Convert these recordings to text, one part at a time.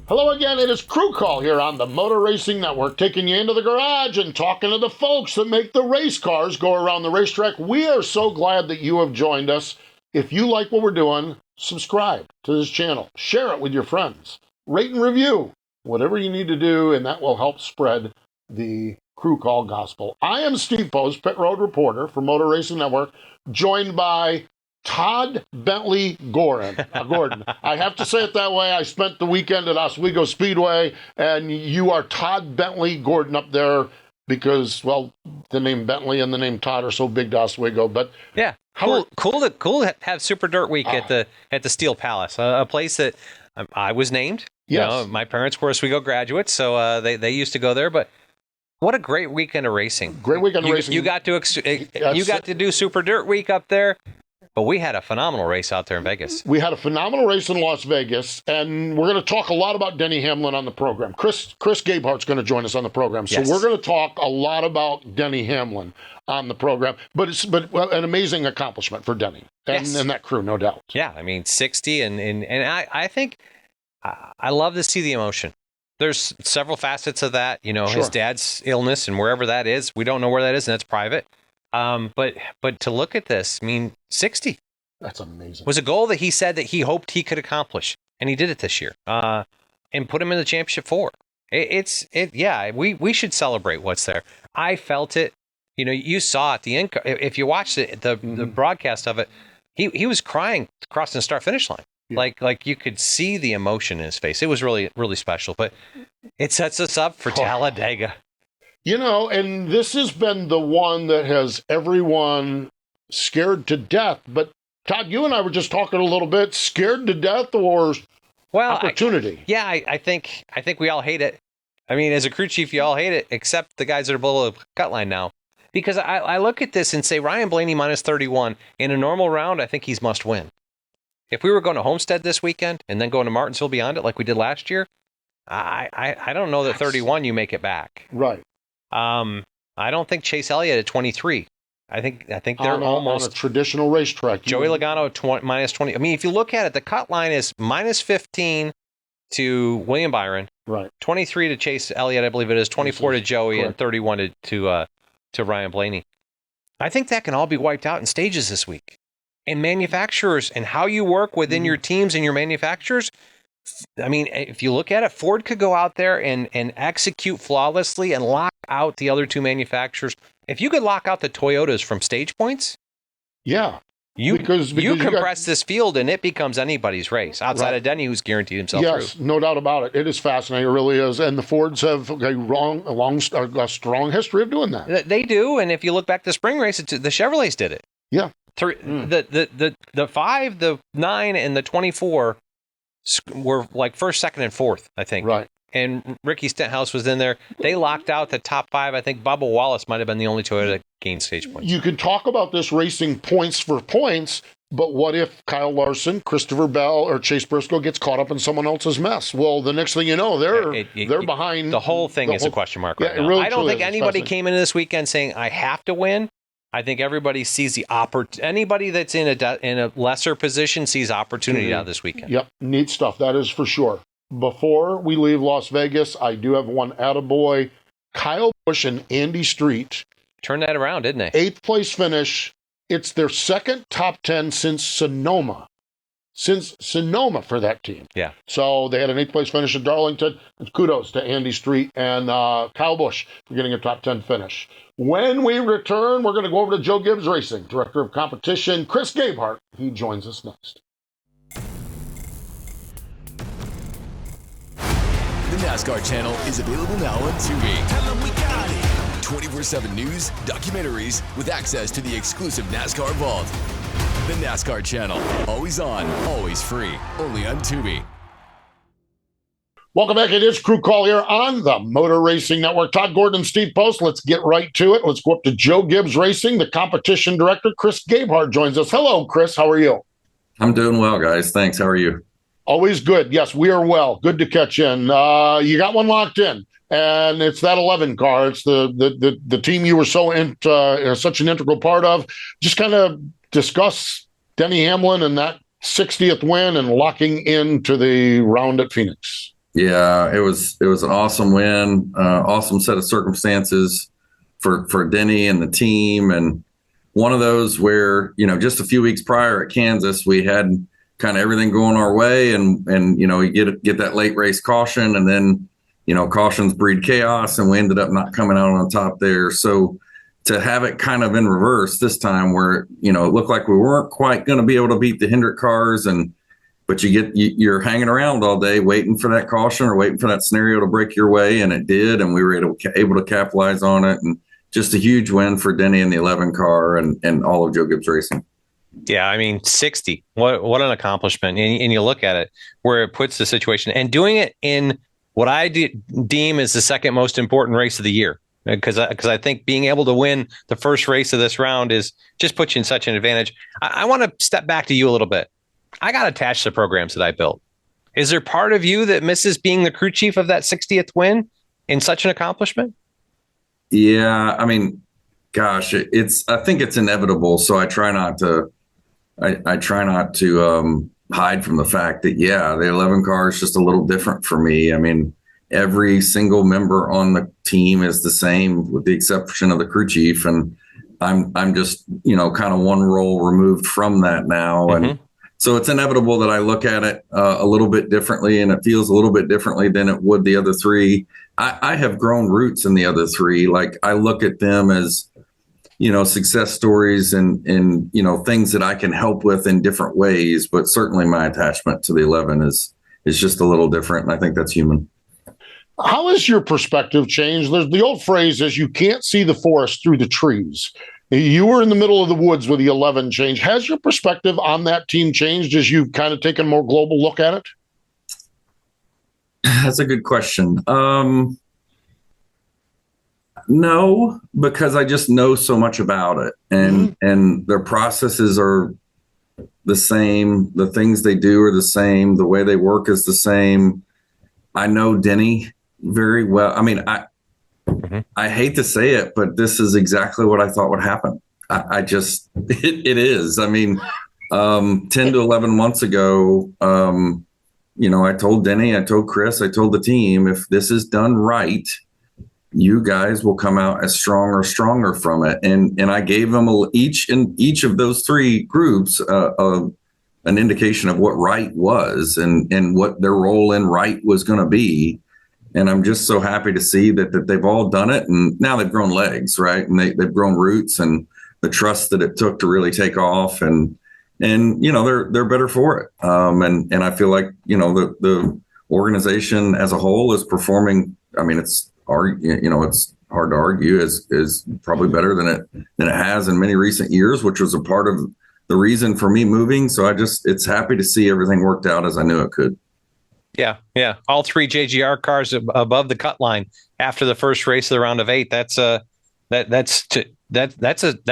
Hello again, it is Crew Call here on the Motor Racing Network, taking you into the garage and talking to the folks that make the race cars go around the racetrack. We are so glad that you have joined us. If you like what we're doing, subscribe to this channel, share it with your friends, rate and review, whatever you need to do, and that will help spread the Crew Call gospel. I am Steve Post, pit road reporter for Motor Racing Network, joined by Todd Bentley Gordon. I have to say it that way. I spent the weekend at Oswego Speedway, and you are Todd Bentley Gordon up there because, well, the name Bentley and the name Todd are so big to Oswego. But yeah, cool to have Super Dirt Week at the Steel Palace, a place that I was named. Yes. You know, my parents were Oswego graduates, so they used to go there. But what a great weekend of racing! Great weekend of racing. You got to do Super Dirt Week up there. But we had a phenomenal race out there in Vegas. We had a phenomenal race in Las Vegas, and we're going to talk a lot about Denny Hamlin on the program. Chris Gabehart's going to join us on the program, so we're going to talk a lot about Denny Hamlin on the program. But it's an amazing accomplishment for Denny and that crew, no doubt. Yeah, I mean 60, and I think I love to see the emotion. There's several facets of that. You know, his dad's illness and wherever that is, we don't know where that is, and that's private. But to look at this, I mean, 60. That's amazing. Was a goal that he said that he hoped he could accomplish, and he did it this year. And put him in the championship 4. We should celebrate what's there. I felt it. You know, you saw it. If you watched it, the broadcast of it, he was crying crossing the start finish line. Yeah. Like you could see the emotion in his face. It was really, really special. But it sets us up for Talladega. You know, and this has been the one that has everyone scared to death. But Todd, you and I were just talking a little bit, scared to death or opportunity? I think we all hate it. I mean, as a crew chief, you all hate it, except the guys that are below the cut line now. Because I look at this and say, Ryan Blaney minus 31. In a normal round, I think he's must win. If we were going to Homestead this weekend and then going to Martinsville beyond it like we did last year, I don't know that 31 you make it back. Right. I don't think Chase Elliott at 23. I think they're almost on a traditional racetrack. Joey Logano minus 20. I mean, if you look at it, the cut line is minus 15 to William Byron. Right. 23 to Chase Elliott, I believe it is. 24 to Joey, correct. And 31 to Ryan Blaney. I think that can all be wiped out in stages this week. And manufacturers and how you work within your teams and your manufacturers. I mean, if you look at it, Ford could go out there and execute flawlessly and lock out the other two manufacturers. If you could lock out the Toyotas from stage points, you compress this field and it becomes anybody's race outside of Denny, who's guaranteed himself through. Yes, no doubt about it. It is fascinating. It really is. And the Fords have a strong history of doing that. They do. And if you look back to the spring race, the Chevrolets did it. Yeah. The 5, the 9, and the 24 were like first, second, and fourth, I think. Right. And Ricky Stenhouse was in there. They locked out the top 5. I think Bubba Wallace might have been the only Toyota that gained stage points. You can talk about this racing points for points, but what if Kyle Larson, Christopher Bell, or Chase Briscoe gets caught up in someone else's mess? Well, the next thing you know, they're behind. The whole thing is a question mark right now. Really, I don't think anybody came into this weekend saying, I have to win. I think everybody sees the anybody that's in a lesser position sees opportunity out this weekend. Yep, neat stuff. That is for sure. Before we leave Las Vegas, I do have one attaboy. Kyle Busch and Andy Street. Turned that around, didn't they? 8th place finish. It's their second top 10 since Sonoma. For that team. Yeah. So they had an 8th place finish at Darlington. And kudos to Andy Street and Kyle Busch for getting a top 10 finish. When we return, we're going to go over to Joe Gibbs Racing, Director of Competition, Chris Gabehart. He joins us next. The NASCAR channel is available now on Tubi. Tell them we got it. 24/7 news, documentaries, with access to the exclusive NASCAR Vault. The NASCAR channel, always on, always free, only on Tubi. Welcome back. It is Crew Call here on the Motor Racing Network. Todd Gordon and Steve Post. Let's get right to it. Let's go up to Joe Gibbs Racing. The competition director, Chris Gabehart, joins us. Hello, Chris. How are you? I'm doing well, guys. Thanks. How are you? Always good. Yes, we are well. Good to catch in. You got one locked in, and it's that 11 car. It's the team you were such an integral part of. Just kind of discuss Denny Hamlin and that 60th win and locking into the round at Phoenix. Yeah, it was an awesome win, awesome set of circumstances for Denny and the team, and one of those where, just a few weeks prior at Kansas, we had kind of everything going our way, and you get that late race caution, and then cautions breed chaos, and we ended up not coming out on top there. So to have it kind of in reverse this time, where it looked like we weren't quite going to be able to beat the Hendrick cars, but you're hanging around all day waiting for that caution or waiting for that scenario to break your way, and it did, and we were able to capitalize on it, and just a huge win for Denny and the 11 car and all of Joe Gibbs Racing. Yeah, I mean, 60. What an accomplishment. And you look at it, where it puts the situation, and doing it in what I deem is the second most important race of the year. Because I think being able to win the first race of this round is just puts you in such an advantage. I want to step back to you a little bit. I got attached to the programs that I built. Is there part of you that misses being the crew chief of that 60th win in such an accomplishment? Yeah, I mean, gosh, I think it's inevitable. So I try not to hide from the fact that, the 11 car is just a little different for me. I mean, every single member on the team is the same, with the exception of the crew chief, and I'm just kind of one role removed from that now, and so it's inevitable that I look at it a little bit differently, and it feels a little bit differently than it would the other three. I have grown roots in the other three. Like, I look at them as success stories and things that I can help with in different ways, but certainly my attachment to the 11 is just a little different, and I think that's human. How has your perspective changed? There's the old phrase is you can't see the forest through the trees. You were in the middle of the woods with the 11 change. Has your perspective on that team changed as you've kind of taken a more global look at it? That's a good question. No, because I just know so much about it, and their processes are the same. The things they do are the same. The way they work is the same. I know Denny very well. I mean, I hate to say it, but this is exactly what I thought would happen. It is. I mean, 10 to 11 months ago, I told Denny, I told Chris, I told the team, if this is done right, you guys will come out as stronger from it. And I gave them each of those three groups an indication of what right was and what their role in right was going to be. And I'm just so happy to see that they've all done it. And now they've grown legs, right? And they've grown roots, and the trust that it took to really take off. And they're better for it. And I feel like, the organization as a whole is performing. I mean, it's hard to argue is probably better than it has in many recent years, which was a part of the reason for me moving. So it's happy to see everything worked out as I knew it could. Yeah. All three JGR cars above the cut line after the first race of the round of 8. That's a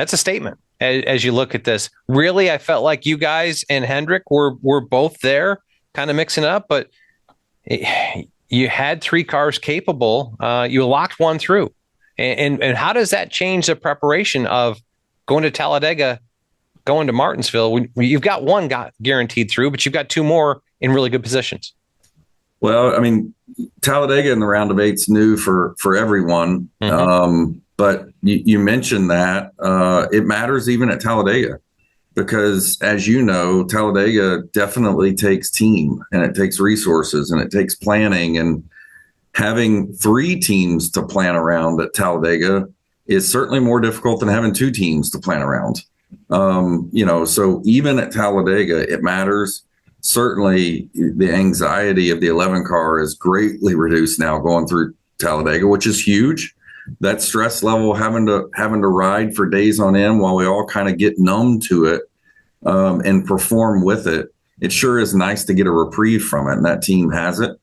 statement. As you look at this, really, I felt like you guys and Hendrick were both there, kind of mixing up, but you had 3 cars capable. You locked one through, and how does that change the preparation of going to Talladega, going to Martinsville? You've got one guaranteed through, but you've got 2 more in really good positions. Well, I mean, Talladega in the round of 8's new for everyone. But you mentioned that it matters even at Talladega, because as you know, Talladega definitely takes team, and it takes resources, and it takes planning, and having 3 teams to plan around at Talladega is certainly more difficult than having 2 teams to plan around. So even at Talladega, it matters. Certainly the anxiety of the 11 car is greatly reduced now going through Talladega, which is huge. That stress level, having to ride for days on end while we all kind of get numb to it and perform with it. It sure is nice to get a reprieve from it. And that team has it,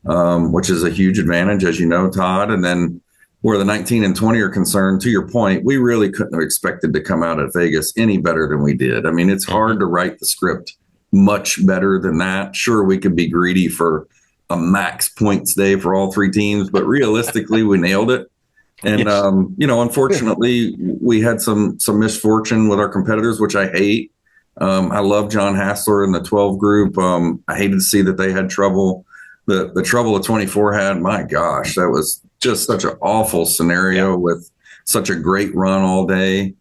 which is a huge advantage, as you know, Todd. And then where the 19 and 20 are concerned, to your point, we really couldn't have expected to come out at Vegas any better than we did. I mean, it's hard to write the script much better than that. Sure, we could be greedy for a max points day for all 3 teams, but realistically, we nailed it. And, yes. Unfortunately, we had some misfortune with our competitors, which I hate. I love John Hassler and the 12 group. I hated to see that they had trouble. the trouble of 24 had, my gosh, that was just such an awful scenario with such a great run all day.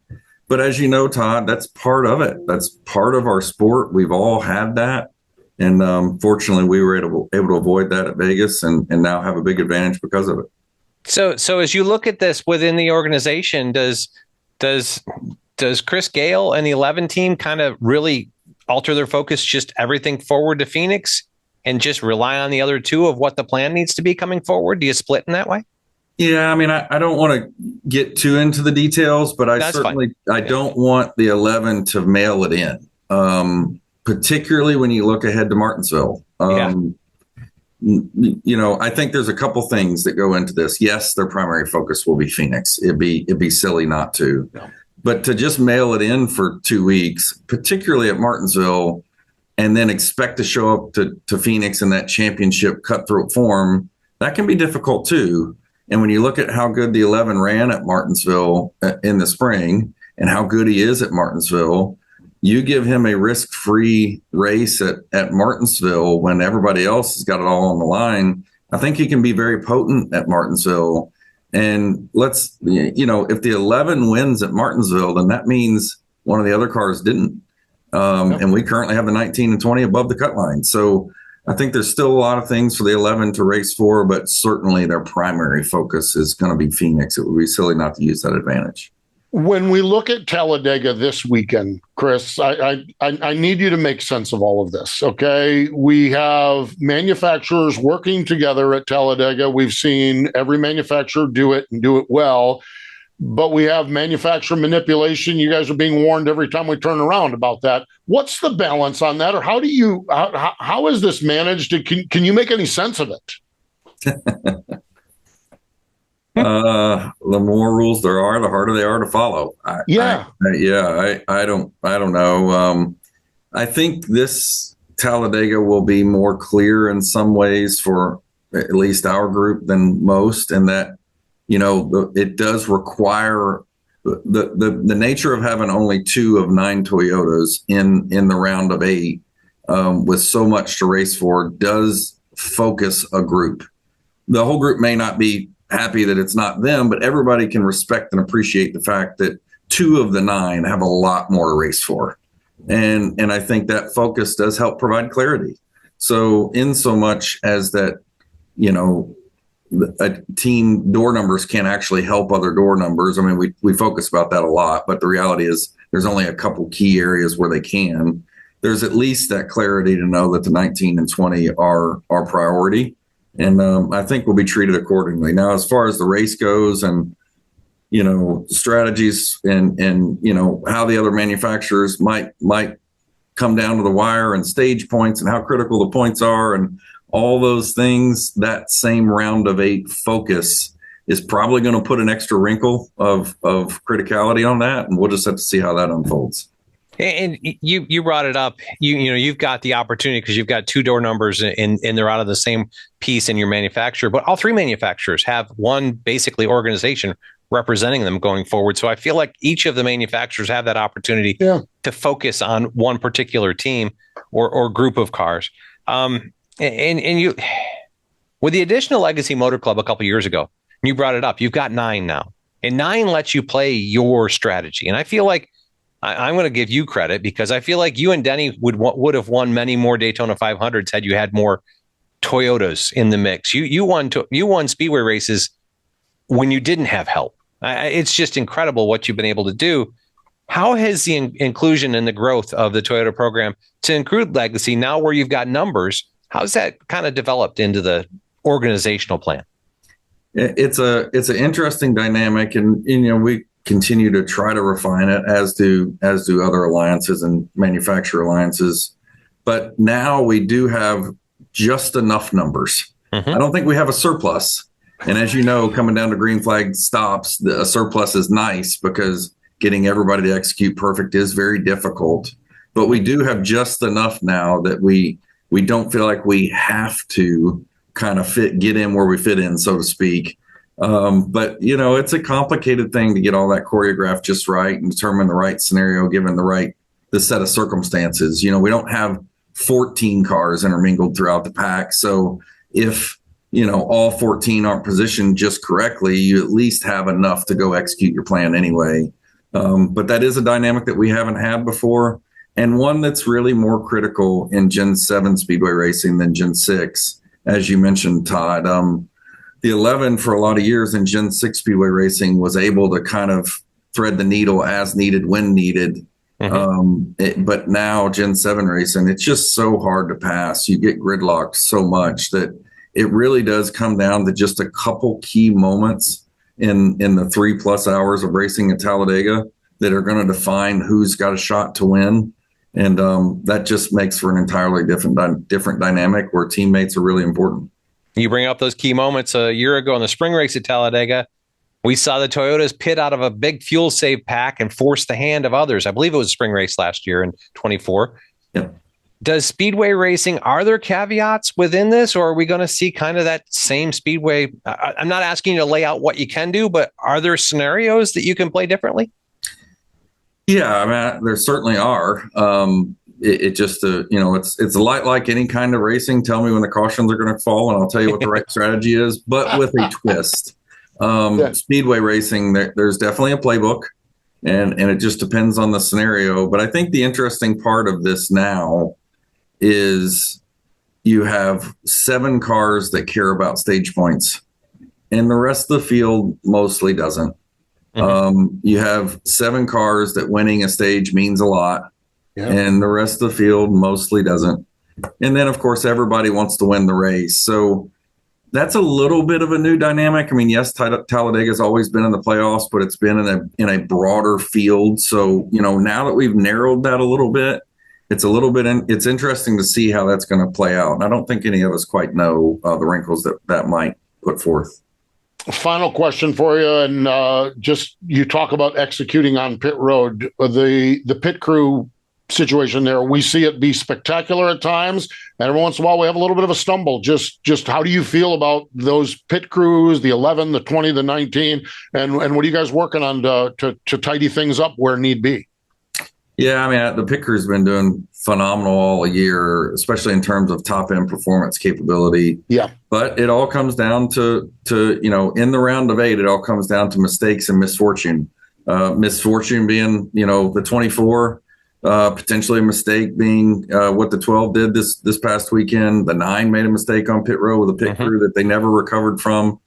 But as you know, Todd, that's part of it. That's part of our sport. We've all had that. And fortunately, we were able to avoid that at Vegas and now have a big advantage because of it. So as you look at this within the organization, does Chris Gale and the 11 team kind of really alter their focus, just everything forward to Phoenix, and just rely on the other two of what the plan needs to be coming forward? Do you split in that way? Yeah, I mean, I don't want to get too into the details, but I don't want the 11 to mail it in, particularly when you look ahead to Martinsville. You know, I think there's a couple things that go into this. Yes, their primary focus will be Phoenix. It'd be silly not to. No. But to just mail it in for 2 weeks, particularly at Martinsville, and then expect to show up to Phoenix in that championship cutthroat form, that can be difficult too. And when you look at how good the 11 ran at Martinsville in the spring and how good he is at Martinsville, you give him a risk-free race at Martinsville when everybody else has got it all on the line. I think he can be very potent at Martinsville. And if the 11 wins at Martinsville, then that means one of the other cars didn't. And we currently have the 19 and 20 above the cut line. So I think there's still a lot of things for the 11 to race for, but certainly their primary focus is going to be Phoenix. It would be silly not to use that advantage. When we look at Talladega this weekend, Chris, I need you to make sense of all of this, okay? We have manufacturers working together at Talladega. We've seen every manufacturer do it and do it well, but we have manufacturer manipulation. You guys are being warned every time we turn around about that. What's the balance on that, or how is this managed? Can you make any sense of it? The more rules there are, the harder they are to follow. I don't know. I think this Talladega will be more clear in some ways for at least our group than most, and that, it does require the nature of having only 2 of 9 Toyotas in the round of 8 with so much to race for does focus a group. The whole group may not be happy that it's not them, but everybody can respect and appreciate the fact that 2 of the 9 have a lot more to race for. And I think that focus does help provide clarity. So in so much as that, a team door numbers can actually help other door numbers. I mean, we focus about that a lot, but the reality is there's only a couple key areas where they can. There's at least that clarity to know that the 19 and 20 are our priority. And I think we'll be treated accordingly. Now, as far as the race goes and, strategies and how the other manufacturers might come down to the wire and stage points and how critical the points are and all those things, that same round of 8 focus is probably going to put an extra wrinkle of criticality on that. And we'll just have to see how that unfolds. And you brought it up. You've got the opportunity because you've got 2 door numbers and they're out of the same piece in your manufacturer. But all 3 manufacturers have one basically organization representing them going forward. So I feel like each of the manufacturers have that opportunity to focus on one particular team or group of cars. And you, with the additional Legacy Motor Club a couple years ago, you brought it up. You've got 9 now, and 9 lets you play your strategy. And I feel like I'm going to give you credit because I feel like you and Denny would have won many more Daytona 500s had you had more Toyotas in the mix. You won speedway races when you didn't have help. It's just incredible what you've been able to do. How has the inclusion and the growth of the Toyota program to include Legacy now where you've got numbers? How's that kind of developed into the organizational plan? It's an interesting dynamic, and we continue to try to refine it, as do other alliances and manufacturer alliances. But now we do have just enough numbers. Mm-hmm. I don't think we have a surplus. And as you know, coming down to green flag stops, a surplus is nice because getting everybody to execute perfect is very difficult. But we do have just enough now that we don't feel like we have to kind of get in where we fit in, so to speak. But, it's a complicated thing to get all that choreographed just right and determine the right scenario, given the set of circumstances. We don't have 14 cars intermingled throughout the pack. So if, all 14 aren't positioned just correctly, you at least have enough to go execute your plan anyway. But that is a dynamic that we haven't had before, and one that's really more critical in Gen 7 Speedway racing than Gen 6, as you mentioned, Todd. The 11 for a lot of years in Gen 6 Speedway racing was able to kind of thread the needle as needed when needed. But now Gen 7 racing, it's just so hard to pass. You get gridlocked so much that it really does come down to just a couple key moments in the 3+ hours of racing at Talladega that are going to define who's got a shot to win. And that just makes for an entirely different dynamic where teammates are really important. You bring up those key moments. A year ago in the spring race at Talladega, we saw the Toyotas pit out of a big fuel save pack and force the hand of others. I believe it was a spring race last year in 24. Yep. Does Speedway racing, are there caveats within this, or are we going to see kind of that same Speedway? I'm not asking you to lay out what you can do, but are there scenarios that you can play differently? Yeah, I mean, there certainly are. It just, it's a lot like any kind of racing. Tell me when the cautions are going to fall, and I'll tell you what the right strategy is, but with a twist. Speedway racing, there's definitely a playbook, and it just depends on the scenario. But I think the interesting part of this now is you have 7 cars that care about stage points, and the rest of the field mostly doesn't. You have 7 cars that winning a stage means a lot, and the rest of the field mostly doesn't. And then, of course, everybody wants to win the race. So that's a little bit of a new dynamic. I mean, yes, Talladega has always been in the playoffs, but it's been in a broader field. So, now that we've narrowed that a little bit, it's interesting to see how that's going to play out. And I don't think any of us quite know the wrinkles that might put forth. Final question for you, and just you talk about executing on pit road. The pit crew situation there, we see it be spectacular at times, and every once in a while we have a little bit of a stumble. Just how do you feel about those pit crews, the 11, the 20, the 19, and what are you guys working on to tidy things up where need be? Yeah, I mean, the pit crew's been doing phenomenal all year, especially in terms of top-end performance capability. Yeah. But it all comes down to in the round of 8, it all comes down to mistakes and misfortune. Misfortune being, the 24, potentially a mistake being what the 12 did this past weekend. The 9 made a mistake on pit road with a pit crew that they never recovered from.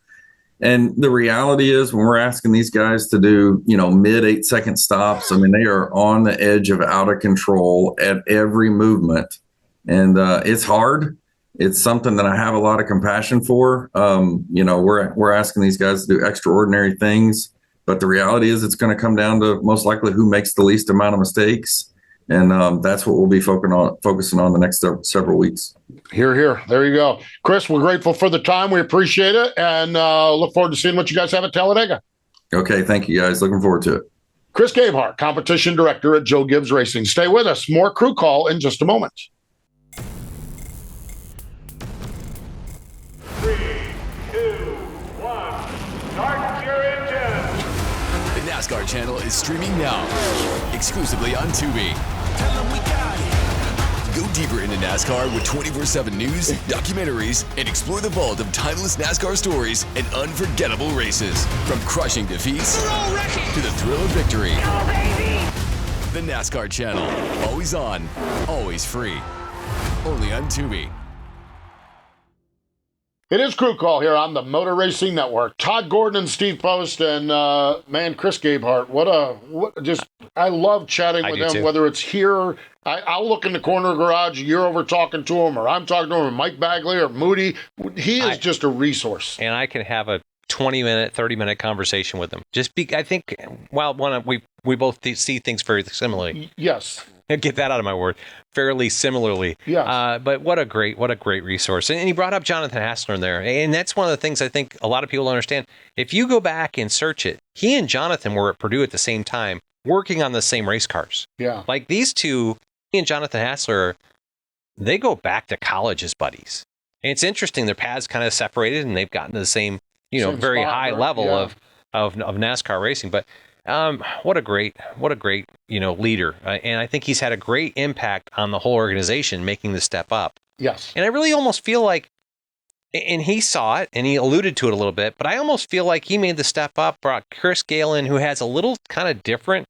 And the reality is, when we're asking these guys to do, mid 8-second stops, I mean, they are on the edge of out of control at every movement. And it's hard. It's something that I have a lot of compassion for. We're asking these guys to do extraordinary things. But the reality is, it's going to come down to most likely who makes the least amount of mistakes. And that's what we'll be focusing on the next several weeks. Here. There you go. Chris, we're grateful for the time. We appreciate it. And look forward to seeing what you guys have at Talladega. Okay. Thank you, guys. Looking forward to it. Chris Gabehart, competition director at Joe Gibbs Racing. Stay with us. More Crew Call in just a moment. 3, 2, 1. Start your engine. The NASCAR channel is streaming now, exclusively on Tubi. Tell them we got it. Go deeper into NASCAR with 24/7 news, documentaries, and explore the vault of timeless NASCAR stories and unforgettable races. From crushing defeats to the thrill of victory. Go, baby! The NASCAR channel. Always on, always free. Only on Tubi. It is Crew Call here on the Motor Racing Network. Todd Gordon and Steve Post and Chris Gabehart. I love chatting with them, too. whether it's here. I'll look in the corner of the garage, you're over talking to him, or I'm talking to him, or Mike Bagley or Moody. He is just a resource. And I can have a 20-minute, 30-minute conversation with him. I think, we both see things very similarly. Yes. Get that out of my word. Fairly similarly. Yes. But what a great resource. And he brought up Jonathan Hassler in there. And that's one of the things I think a lot of people don't understand. If you go back and search it, he and Jonathan were at Purdue at the same time, working on the same race cars. Yeah. Like these two, he and Jonathan Hassler, they go back to college as buddies. And it's interesting, their paths kind of separated and they've gotten to the same, very high level of NASCAR racing. But what a great leader. And I think he's had a great impact on the whole organization, making the step up. Yes. And I really almost feel like And he saw it, and he alluded to it a little bit, but I almost feel like he made the step up, brought Chris Galen, who has a little kind of different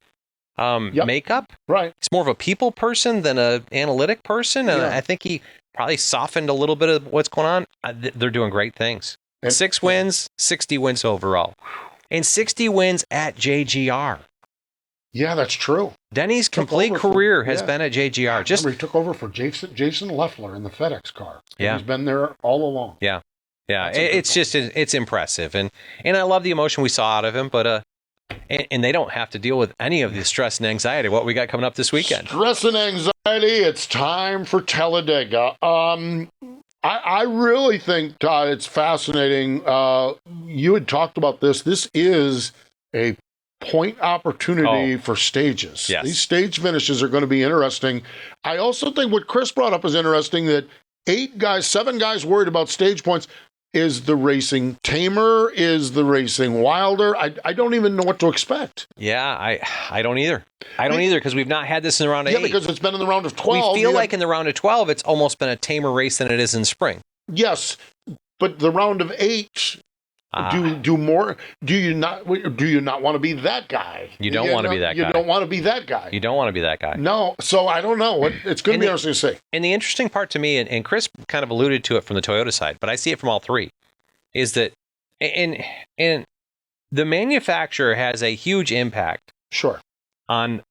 makeup. Right. He's more of a people person than an analytic person, and Yeah. I think he probably softened a little bit of what's going on. They're doing great things. 6 wins, 60 wins overall, and 60 wins at JGR. Yeah, that's true. Denny's complete career has been at JGR. Remember, he took over for Jason Leffler in the FedEx car. Yeah. He's been there all along. Yeah. It's impressive, and I love the emotion we saw out of him. But and they don't have to deal with any of the stress and anxiety. What we got coming up this weekend? Stress and anxiety. It's time for Talladega. I really think, Todd, it's fascinating. You had talked about this. This is a point opportunity for stages. Yes. These stage finishes are going to be interesting. I also think what Chris brought up is interesting, that 7 guys worried about stage points. Is the racing tamer? Is the racing wilder? I don't even know what to expect. Yeah, I don't either. I don't either, because we've not had this in the round of 8. Yeah, because it's been in the round of 12. We feel like in the round of 12, it's almost been a tamer race than it is in spring. Yes, but the round of 8. Do you not want to be that guy? You don't want to be that guy. You don't want to be that guy. You don't want to be that guy. No, so I don't know. It's going to be interesting to see. And the interesting part to me, and Chris kind of alluded to it from the Toyota side, but I see it from all three, is that and the manufacturer has a huge impact Sure. on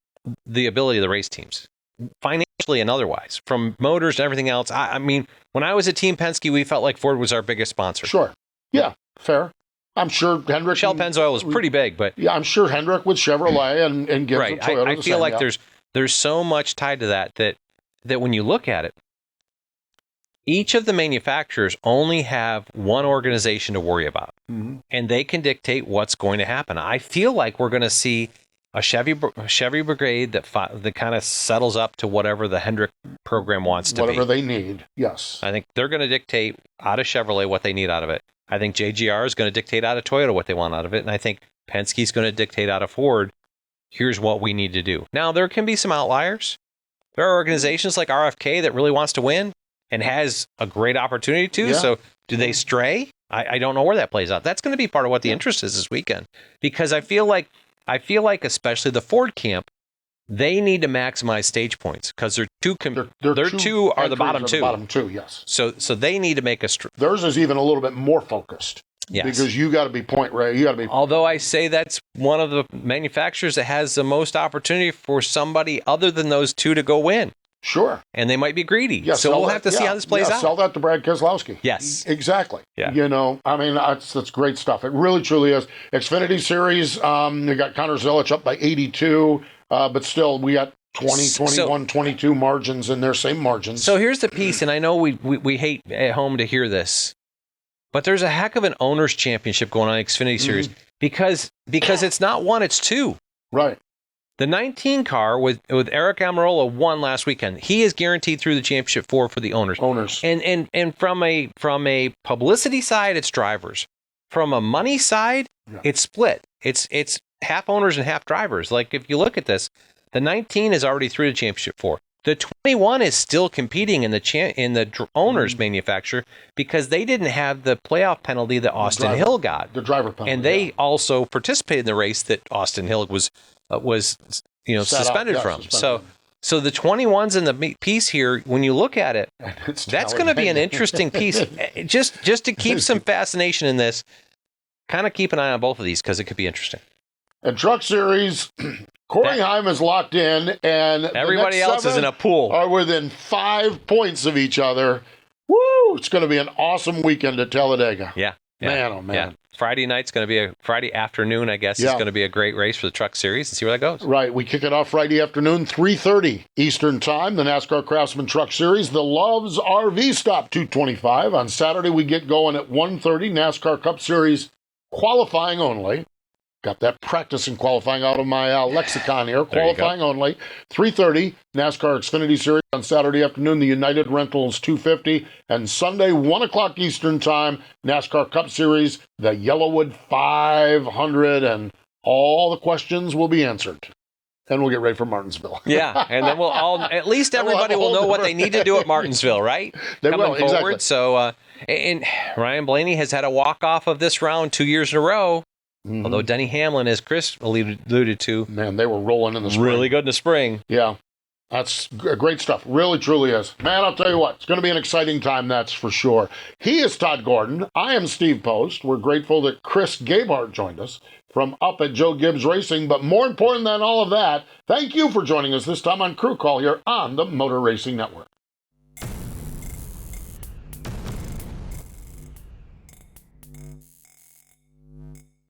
the ability of the race teams, financially and otherwise, from motors and everything else. I mean, when I was at Team Penske, we felt like Ford was our biggest sponsor. Sure. Yeah, fair. I'm sure Hendrick. Shell Pennzoil was pretty big, but yeah, I'm sure Hendrick with Chevrolet and Gibbs right. with Toyota. I feel like there's so much tied to that when you look at it, each of the manufacturers only have one organization to worry about, and they can dictate what's going to happen. I feel like we're going to see a Chevy brigade that kind of settles up to whatever the Hendrick program wants to be. Whatever they need, yes. I think they're going to dictate out of Chevrolet what they need out of it. I think JGR is going to dictate out of Toyota what they want out of it, and I think Penske's going to dictate out of Ford, here's what we need to do. Now, there can be some outliers. There are organizations like RFK that really wants to win and has a great opportunity to, so do they stray? I don't know where that plays out. That's going to be part of what the interest is this weekend, because I feel like especially the Ford camp, they need to maximize stage points because their two are the bottom two. Bottom two, yes. So they need to make theirs is even a little bit more focused. Yes. Because you got to be point right. You got to be. Although I say that's one of the manufacturers that has the most opportunity for somebody other than those two to go win. Sure. And they might be greedy. Yeah, so we'll have to see how this plays out. Sell that to Brad Keselowski. Yes. Exactly. Yeah. You know, I mean, that's great stuff. It really, truly is. Xfinity Series, they got Connor Zelich up by 82, but still, we got 20, 21, 22 margins in there, same margins. So here's the piece, and I know we hate at home to hear this, but there's a heck of an owner's championship going on in Xfinity Series because it's not one, it's two. Right. The 19 car with Eric Almirola won last weekend. He is guaranteed through the championship for the owners. And from a publicity side, it's drivers. From a money side, it's split. It's half owners and half drivers. Like if you look at this, the 19 is already through the championship for. The 21 is still competing in the owners manufacturer because they didn't have the playoff penalty that Austin Hill got. The driver penalty. And they also participated in the race that Austin Hill was suspended from. So the 21's in the piece here, when you look at it, that's going to be an interesting piece. just to keep some fascination in this, kind of keep an eye on both of these because it could be interesting. And Truck Series, Corey Heim is locked in, and everybody else is in a pool. Are within 5 points of each other. Woo! It's going to be an awesome weekend at Talladega. Yeah. Man, oh man. Yeah. Friday night's going to be Friday afternoon, I guess, is going to be a great race for the Truck Series and see where that goes. Right. We kick it off Friday afternoon, 3:30 Eastern Time, the NASCAR Craftsman Truck Series. The Love's RV Stop, 225. On Saturday, we get going at 1:30, NASCAR Cup Series qualifying only. Got that practice and qualifying out of my lexicon here. Qualifying only. 3:30, NASCAR Xfinity Series on Saturday afternoon, the United Rentals 250. And Sunday, 1 o'clock Eastern Time, NASCAR Cup Series, the Yellowwood 500. And all the questions will be answered. And we'll get ready for Martinsville. Yeah, and then at least And we'll have everybody a will whole know what they different- need to do at Martinsville, right? They Coming will, exactly. forward. So, and Ryan Blaney has had a walk-off of this round 2 years in a row, although Denny Hamlin, as Chris alluded to, Man, they were rolling in the spring. really good in the spring. Yeah. That's great stuff. Really, truly is. Man, I'll tell you what, it's going to be an exciting time, that's for sure. He is Todd Gordon. I am Steve Post. We're grateful that Chris Gabehart joined us from up at Joe Gibbs Racing. But more important than all of that, thank you for joining us this time on Crew Call here on the Motor Racing Network.